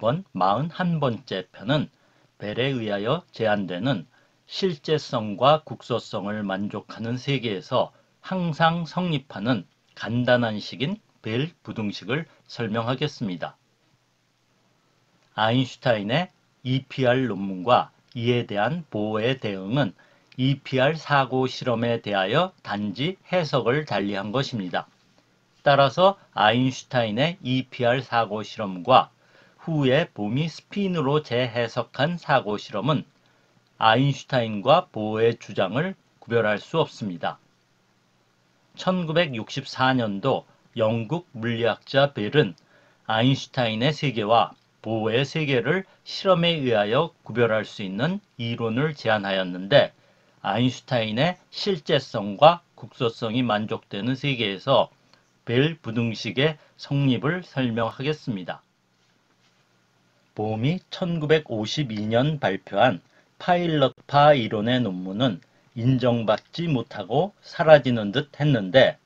이번 41번째 편은 벨에 의하여 제안되는 실제성과 국소성을 만족하는 세계에서 항상 성립하는 간단한 식인 벨 부등식을 설명하겠습니다. 아인슈타인의 EPR 논문과 이에 대한 보호의 대응은 EPR 사고 실험에 대하여 단지 해석을 달리한 것입니다. 따라서 아인슈타인의 EPR 사고 실험과 후에 봄이 스핀으로 재해석한 사고 실험은 아인슈타인과 보어의 주장을 구별할 수 없습니다. 1964년도 영국 물리학자 벨은 아인슈타인의 세계와 보어의 세계를 실험에 의하여 구별할 수 있는 이론을 제안하였는데, 아인슈타인의 실제성과 국소성이 만족되는 세계에서 벨 부등식의 성립을 설명하겠습니다. 봄이 1952년 발표한 파일럿파 이론의 논문은 인정받지 못하고 사라지는 듯 했는데,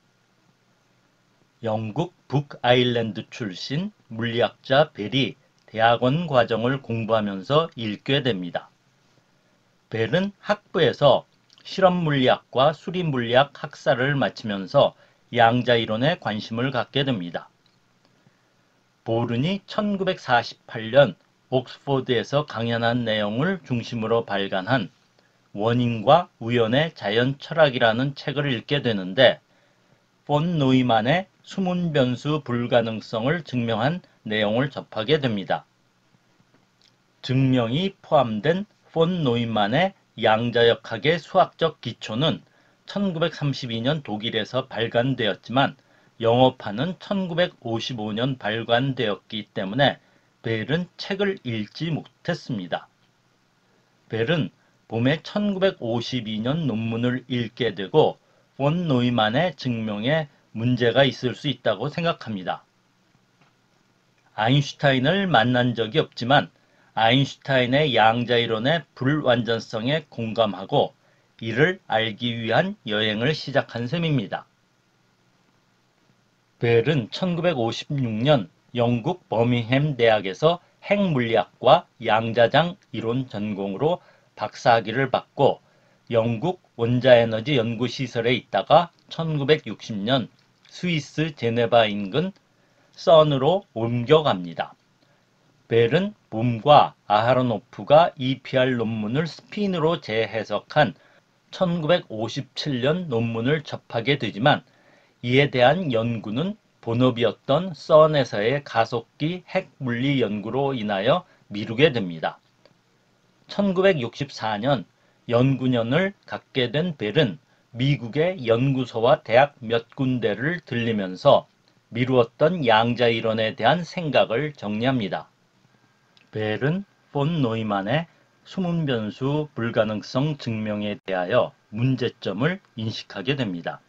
영국 북아일랜드 출신 물리학자 벨이 대학원 과정을 공부하면서 읽게 됩니다. 벨은 학부에서 실험물리학과 수리물리학 학사를 마치면서 양자이론에 관심을 갖게 됩니다. 보른이 1948년 옥스포드에서 강연한 내용을 중심으로 발간한 원인과 우연의 자연 철학이라는 책을 읽게 되는데, 폰 노이만의 수문 변수 불가능성을 증명한 내용을 접하게 됩니다. 증명이 포함된 폰 노이만의 양자역학의 수학적 기초는 1932년 독일에서 발간되었지만 영어판은 1955년 발간되었기 때문에 벨은 책을 읽지 못했습니다. 벨은 봄에 1952년 논문을 읽게 되고 폰 노이만의 증명에 문제가 있을 수 있다고 생각합니다. 아인슈타인을 만난 적이 없지만 아인슈타인의 양자이론의 불완전성에 공감하고 이를 알기 위한 여행을 시작한 셈입니다. 벨은 1956년 영국 버밍햄 대학에서 핵물리학과 양자장 이론 전공으로 박사학위를 받고 영국 원자에너지 연구시설에 있다가 1960년 스위스 제네바 인근 선으로 옮겨갑니다. 벨은 봄과 아하로노프가 EPR 논문을 스핀으로 재해석한 1957년 논문을 접하게 되지만 이에 대한 연구는 본업이었던 선에서의 가속기 핵물리 연구로 인하여 미루게 됩니다. 1964년 연구년을 갖게 된 벨은 미국의 연구소와 대학 몇 군데를 들리면서 미루었던 양자이론에 대한 생각을 정리합니다. 벨은 폰 노이만의 수문변수 불가능성 증명에 대하여 문제점을 인식하게 됩니다.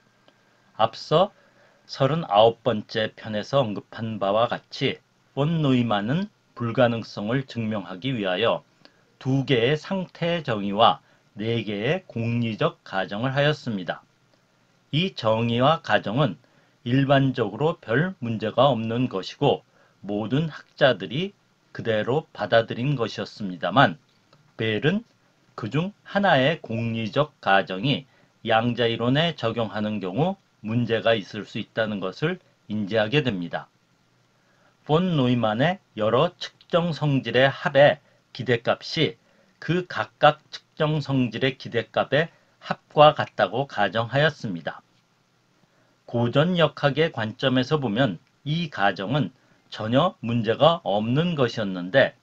앞서 39번째 편에서 언급한 바와 같이 폰 노이만은 불가능성을 증명하기 위하여 2개의 상태 정의와 4개의 공리적 가정을 하였습니다. 이 정의와 가정은 일반적으로 별 문제가 없는 것이고 모든 학자들이 그대로 받아들인 것이었습니다만, 벨은 그중 하나의 공리적 가정이 양자이론에 적용하는 경우 문제가 있을 수 있다는 것을 인지하게 됩니다. 폰 노이만의 여러 측정 성질의 합의 기대값이 그 각각 측정 성질의 기대값의 합과 같다고 가정하였습니다. 고전역학의 관점에서 보면 이 가정은 전혀 문제가 없는 것이었는데,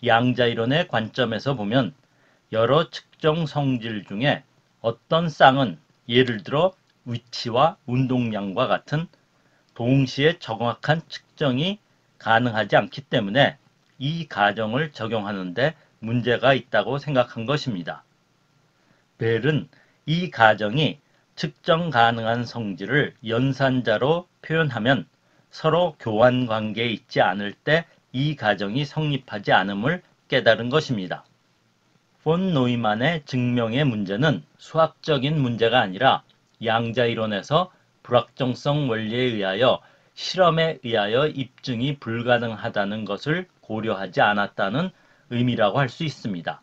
양자이론의 관점에서 보면 여러 측정 성질 중에 어떤 쌍은 예를 들어 위치와 운동량과 같은 동시에 정확한 측정이 가능하지 않기 때문에 이 가정을 적용하는데 문제가 있다고 생각한 것입니다. 벨은 이 가정이 측정 가능한 성질을 연산자로 표현하면 서로 교환 관계에 있지 않을 때 이 가정이 성립하지 않음을 깨달은 것입니다. 폰 노이만의 증명의 문제는 수학적인 문제가 아니라 양자이론에서 불확정성 원리에 의하여 실험에 의하여 입증이 불가능하다는 것을 고려하지 않았다는 의미라고 할 수 있습니다.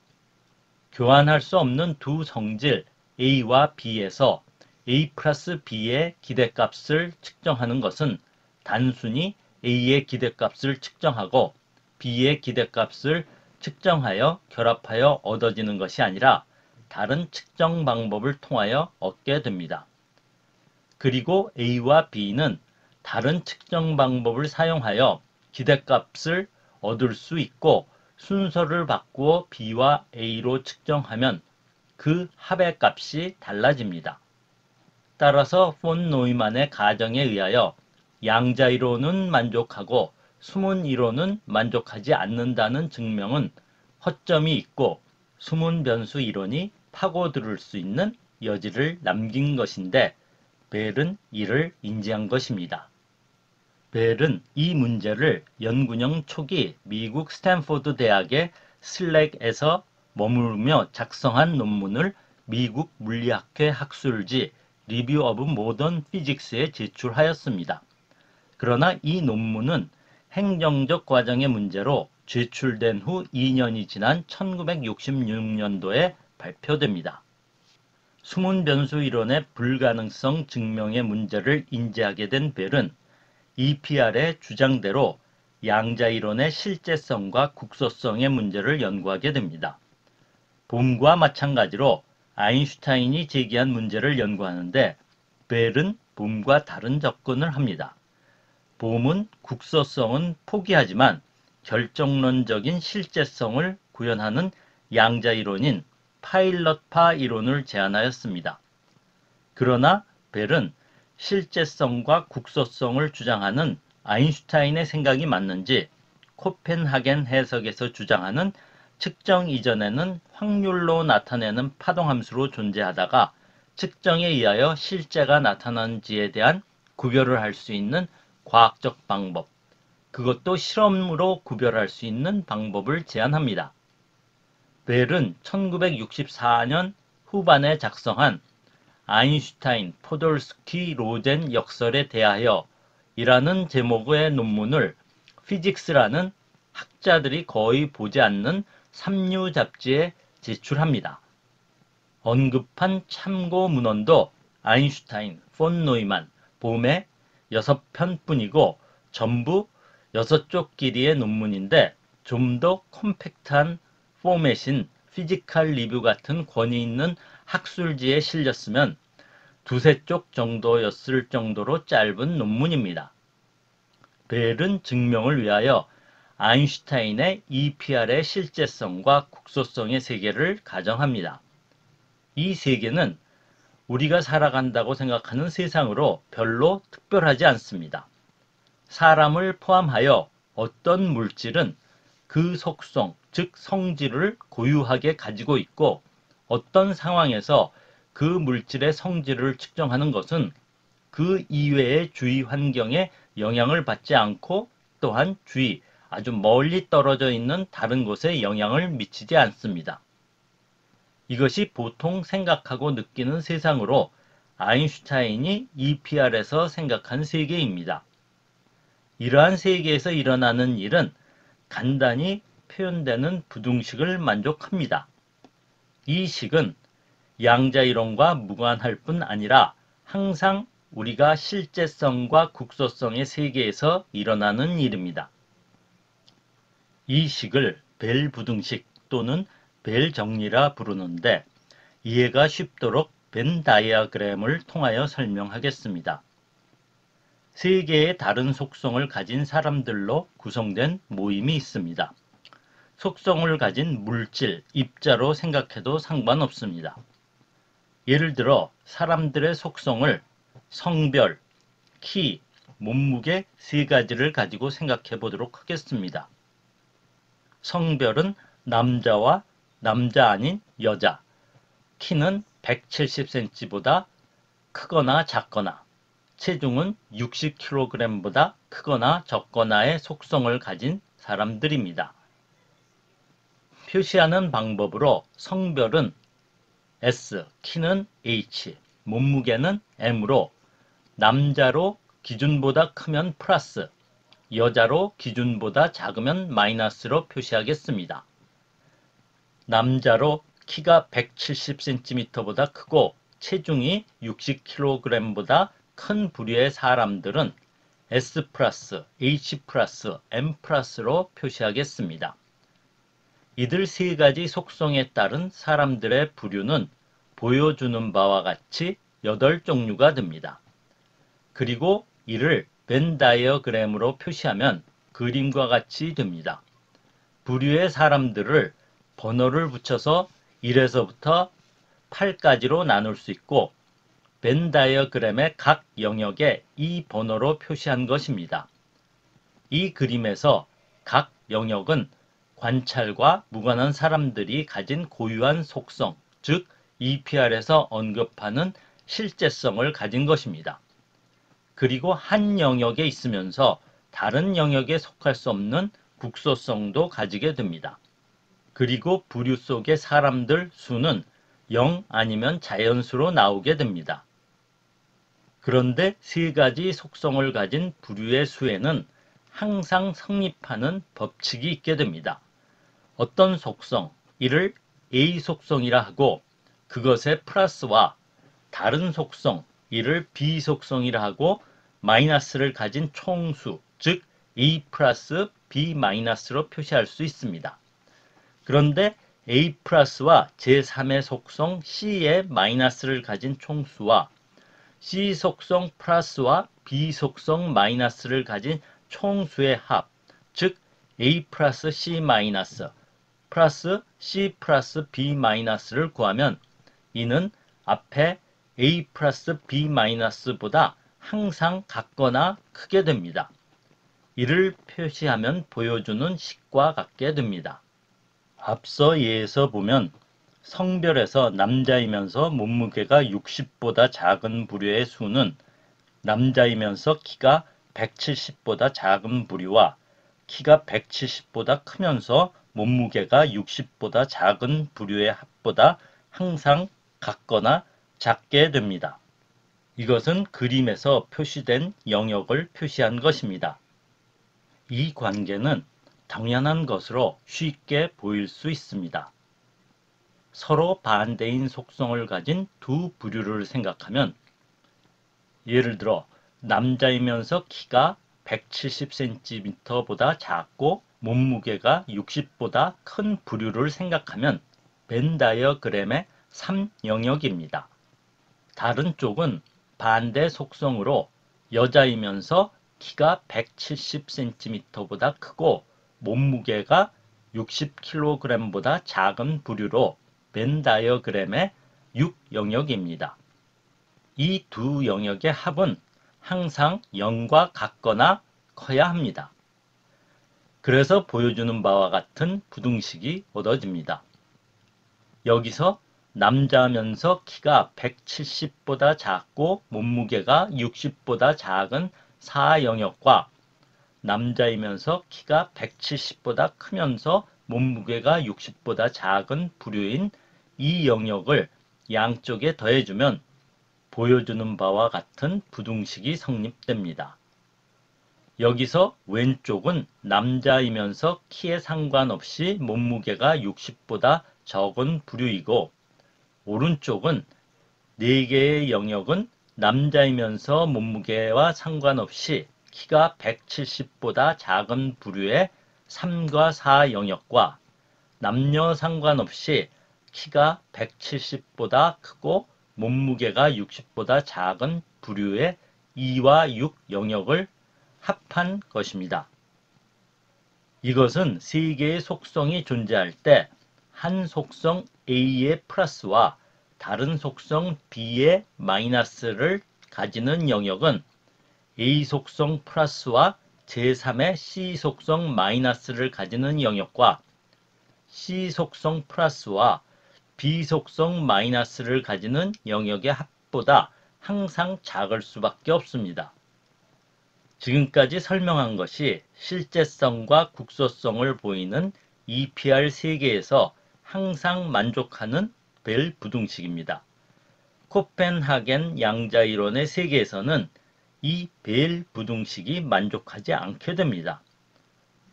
교환할 수 없는 두 성질 A와 B에서 A 플러스 B의 기대값을 측정하는 것은 단순히 A의 기대값을 측정하고 B의 기대값을 측정하여 결합하여 얻어지는 것이 아니라 다른 측정 방법을 통하여 얻게 됩니다. 그리고 A와 B는 다른 측정 방법을 사용하여 기대값을 얻을 수 있고 순서를 바꾸어 B와 A로 측정하면 그 합의 값이 달라집니다. 따라서 폰 노이만의 가정에 의하여 양자이론은 만족하고 수문이론은 만족하지 않는다는 증명은 허점이 있고 수문변수 이론이 파고들 수 있는 여지를 남긴 것인데 벨은 이를 인지한 것입니다. 벨은 이 문제를 연구년 초기 미국 스탠포드 대학의 슬랙에서 머무르며 작성한 논문을 미국 물리학회 학술지 리뷰 오브 모던 피직스에 제출하였습니다. 그러나 이 논문은 행정적 과정의 문제로 제출된 후 2년이 지난 1966년도에 발표됩니다. 수문변수 이론의 불가능성 증명의 문제를 인지하게 된 벨은 EPR의 주장대로 양자이론의 실제성과 국소성의 문제를 연구하게 됩니다. 봄과 마찬가지로 아인슈타인이 제기한 문제를 연구하는데 벨은 봄과 다른 접근을 합니다. 봄은 국소성은 포기하지만 결정론적인 실제성을 구현하는 양자이론인 파일럿파 이론을 제안하였습니다. 그러나 벨은 실제성과 국소성을 주장하는 아인슈타인의 생각이 맞는지 코펜하겐 해석에서 주장하는 측정 이전에는 확률로 나타내는 파동함수로 존재하다가 측정에 의하여 실제가 나타나는지에 대한 구별을 할 수 있는 과학적 방법, 그것도 실험으로 구별할 수 있는 방법을 제안합니다. 벨은 1964년 후반에 작성한 아인슈타인, 포돌스키, 로젠 역설에 대하여 이라는 제목의 논문을 피직스라는 학자들이 거의 보지 않는 삼류 잡지에 제출합니다. 언급한 참고 문헌도 아인슈타인, 폰 노이만, 봄의 6편뿐이고 전부 6쪽 길이의 논문인데 좀 더 컴팩트한 포맷인 피지컬 리뷰 같은 권위 있는 학술지에 실렸으면 두세 쪽 정도였을 정도로 짧은 논문입니다. 벨은 증명을 위하여 아인슈타인의 EPR의 실제성과 국소성의 세계를 가정합니다. 이 세계는 우리가 살아간다고 생각하는 세상으로 별로 특별하지 않습니다. 사람을 포함하여 어떤 물질은 그 속성, 즉 성질을 고유하게 가지고 있고 어떤 상황에서 그 물질의 성질을 측정하는 것은 그 이외의 주위 환경에 영향을 받지 않고 또한 주위 아주 멀리 떨어져 있는 다른 곳에 영향을 미치지 않습니다. 이것이 보통 생각하고 느끼는 세상으로 아인슈타인이 EPR에서 생각한 세계입니다. 이러한 세계에서 일어나는 일은 간단히 표현되는 부등식을 만족합니다. 이 식은 양자이론과 무관할 뿐 아니라 항상 우리가 실제성과 국소성의 세계에서 일어나는 일입니다. 이 식을 벨 부등식 또는 벨 정리라 부르는데 이해가 쉽도록 벤 다이어그램을 통하여 설명하겠습니다. 세 개의 다른 속성을 가진 사람들로 구성된 모임이 있습니다. 속성을 가진 물질, 입자로 생각해도 상관없습니다. 예를 들어 사람들의 속성을 성별, 키, 몸무게 세 가지를 가지고 생각해 보도록 하겠습니다. 성별은 남자와 남자 아닌 여자, 키는 170cm보다 크거나 작거나, 체중은 60kg보다 크거나 적거나의 속성을 가진 사람들입니다. 표시하는 방법으로 성별은 S, 키는 H, 몸무게는 M으로 남자로 기준보다 크면 플러스, 여자로 기준보다 작으면 마이너스로 표시하겠습니다. 남자로 키가 170cm보다 크고 체중이 60kg보다 큰 부류의 사람들은 S+, H+, M+로 표시하겠습니다. 이들 세 가지 속성에 따른 사람들의 부류는 보여주는 바와 같이 8종류가 됩니다. 그리고 이를 벤 다이어그램으로 표시하면 그림과 같이 됩니다. 부류의 사람들을 번호를 붙여서 1에서부터 8까지로 나눌 수 있고 벤 다이어그램의 각 영역에 이 번호로 표시한 것입니다. 이 그림에서 각 영역은 관찰과 무관한 사람들이 가진 고유한 속성, 즉 EPR에서 언급하는 실제성을 가진 것입니다. 그리고 한 영역에 있으면서 다른 영역에 속할 수 없는 국소성도 가지게 됩니다. 그리고 부류 속의 사람들 수는 0 아니면 자연수로 나오게 됩니다. 그런데 세 가지 속성을 가진 부류의 수에는 항상 성립하는 법칙이 있게 됩니다. 어떤 속성, 이를 A 속성이라 하고 그것의 플러스와 다른 속성, 이를 B 속성이라 하고 마이너스를 가진 총수, 즉 A 플러스 B 마이너스로 표시할 수 있습니다. 그런데 A 플러스와 제3의 속성 C의 마이너스를 가진 총수와 C 속성 플러스와 B 속성 마이너스를 가진 총수의 합, 즉 A 플러스 C 마이너스 플러스 C 플러스 B 마이너스를 구하면 이는 앞에 A 플러스 B 마이너스보다 항상 같거나 크게 됩니다. 이를 표시하면 보여주는 식과 같게 됩니다. 앞서 예에서 보면 성별에서 남자이면서 몸무게가 60보다 작은 부류의 수는 남자이면서 키가 170보다 작은 부류와 키가 170보다 크면서 몸무게가 60보다 작은 부류의 합보다 항상 같거나 작게 됩니다. 이것은 그림에서 표시된 영역을 표시한 것입니다. 이 관계는 당연한 것으로 쉽게 보일 수 있습니다. 서로 반대인 속성을 가진 두 부류를 생각하면 예를 들어 남자이면서 키가 170cm보다 작고 몸무게가 60보다 큰 부류를 생각하면 벤 다이어그램의 3영역입니다. 다른 쪽은 반대 속성으로 여자이면서 키가 170cm보다 크고 몸무게가 60kg보다 작은 부류로 벤 다이어그램의 6영역입니다. 이 두 영역의 합은 항상 0과 같거나 커야 합니다. 그래서 보여주는 바와 같은 부등식이 얻어집니다. 여기서 남자면서 키가 170보다 작고 몸무게가 60보다 작은 4영역과 남자이면서 키가 170보다 크면서 몸무게가 60보다 작은 부류인 이 영역을 양쪽에 더해주면 보여주는 바와 같은 부등식이 성립됩니다. 여기서 왼쪽은 남자이면서 키에 상관없이 몸무게가 60보다 적은 부류이고 오른쪽은 4개의 영역은 남자이면서 몸무게와 상관없이 키가 170보다 작은 부류의 3과 4 영역과 남녀 상관없이 키가 170보다 크고 몸무게가 60보다 작은 부류의 2와 6 영역을 합한 것입니다. 이것은 세 개의 속성이 존재할 때 한 속성 A의 플러스와 다른 속성 B의 마이너스를 가지는 영역은 A 속성 플러스와 제3의 C 속성 마이너스를 가지는 영역과 C 속성 플러스와 B 속성 마이너스를 가지는 영역의 합보다 항상 작을 수밖에 없습니다. 지금까지 설명한 것이 실제성과 국소성을 보이는 EPR 세계에서 항상 만족하는 벨 부등식입니다. 코펜하겐 양자이론의 세계에서는 이 벨 부등식이 만족하지 않게 됩니다.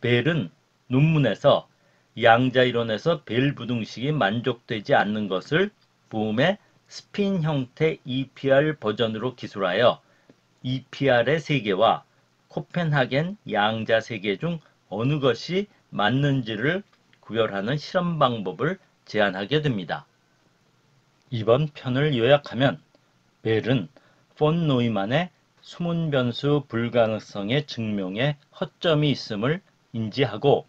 벨은 논문에서 양자 이론에서 벨 부등식이 만족되지 않는 것을 보험의 스핀 형태 EPR 버전으로 기술하여 EPR의 세계와 코펜하겐 양자 세계 중 어느 것이 맞는지를 구별하는 실험 방법을 제안하게 됩니다. 이번 편을 요약하면 벨은 폰 노이만의 수문 변수 불가능성의 증명에 허점이 있음을 인지하고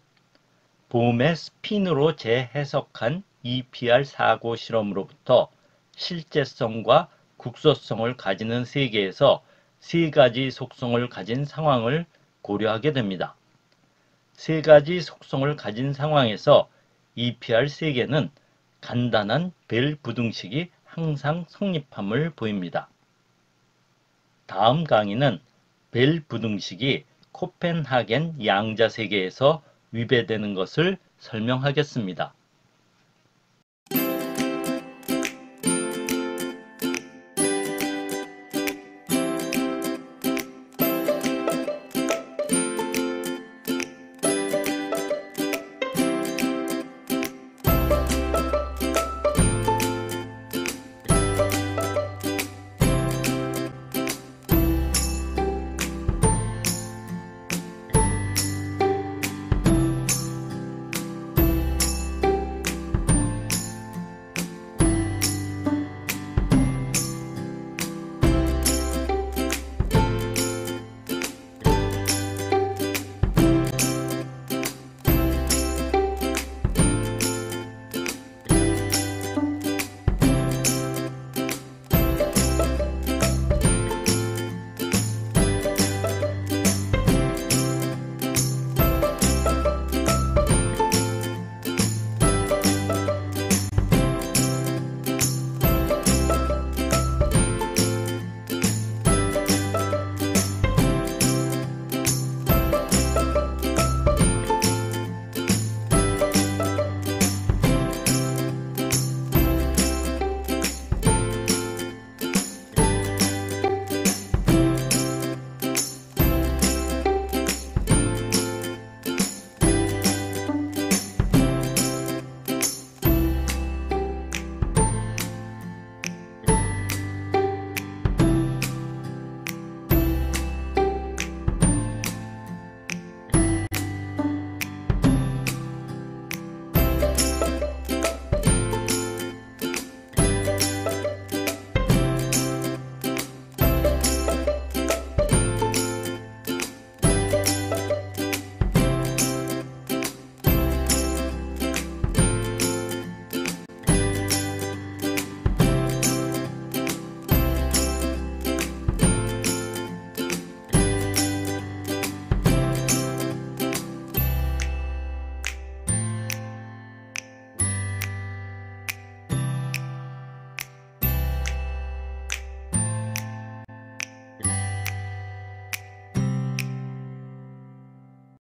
보험의 스핀으로 재해석한 EPR 사고 실험으로부터 실제성과 국소성을 가지는 세계에서 세 가지 속성을 가진 상황을 고려하게 됩니다. 세 가지 속성을 가진 상황에서 EPR 세계는 간단한 벨 부등식이 항상 성립함을 보입니다. 다음 강의는 벨 부등식이 코펜하겐 양자 세계에서 위배되는 것을 설명하겠습니다.